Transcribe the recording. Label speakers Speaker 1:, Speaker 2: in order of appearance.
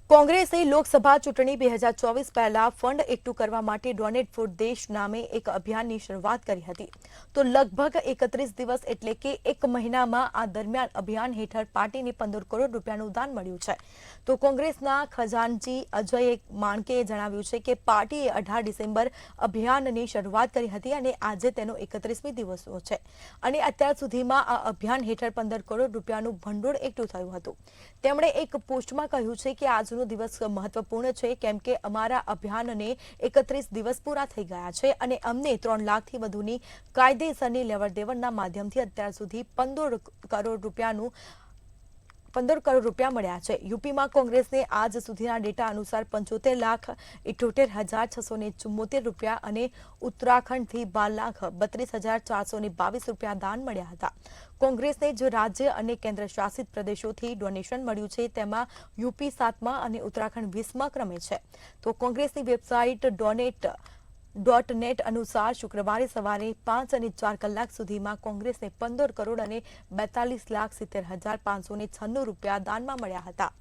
Speaker 1: કોંગ્રેસે લોકસભા ચૂંટણી 2024 પહેલા ફંડ એકઠું કરવા માટે ડોનેટ ફોર દેશ નામે એક અભિયાનની શરૂઆત કરી હતી તો લગભગ 31 દિવસ એટલે કે એક મહિનામાં આ દરમિયાન અભિયાન હેઠળ પાર્ટીને 15 કરોડ રૂપિયાનું દાન મળ્યું છે તો કોંગ્રેસના ખજાનચી અજય માણકેએ જણાવ્યું છે કે પાર્ટીએ 18 ડિસેમ્બર અભિયાનની શરૂઆત કરી હતી અને આજે તેનો 31મી દિવસ છે અને અત્યાર સુધીમાં આ અભિયાન હેઠળ 15 કરોડ રૂપિયાનું ભંડોળ એકઠું થયું હતું તેમણે એક પોસ્ટમાં કહ્યું છે કે આજનો દિવસ મહત્વપૂર્ણ છે કેમ કે અમારા અભિયાનને 31 દિવસ પૂરા થઈ ગયા છે અને અમને 3 લાખથી વધુની કાયદેસરની લેવડદેવડના માધ્યમથી અત્યાર સુધી 15 કરોડ રૂપિયા મળ્યા છે યુપીમાં કોંગ્રેસને આજ સુધીના ડેટા અનુસાર 75,78,674 રૂપિયા અને ઉત્તરાખંડથી 12,32,422 રૂપિયા દાન મળ્યા હતા કોંગ્રેસને જે રાજ્ય અને કેન્દ્ર શાસિત પ્રદેશોથી ડોનેશન મળ્યું છે તેમાં યુપી 7મા અને ઉત્તરાખંડ 20મા ક્રમે છે તો કોંગ્રેસની વેબસાઇટ .net અનુસાર શુક્રવારે સવારે 5 અને 4 કલાક સુધીમાં કોંગ્રેસને 15 કરોડ અને 42,70,596 રૂપિયા દાનમાં મળ્યા હતા।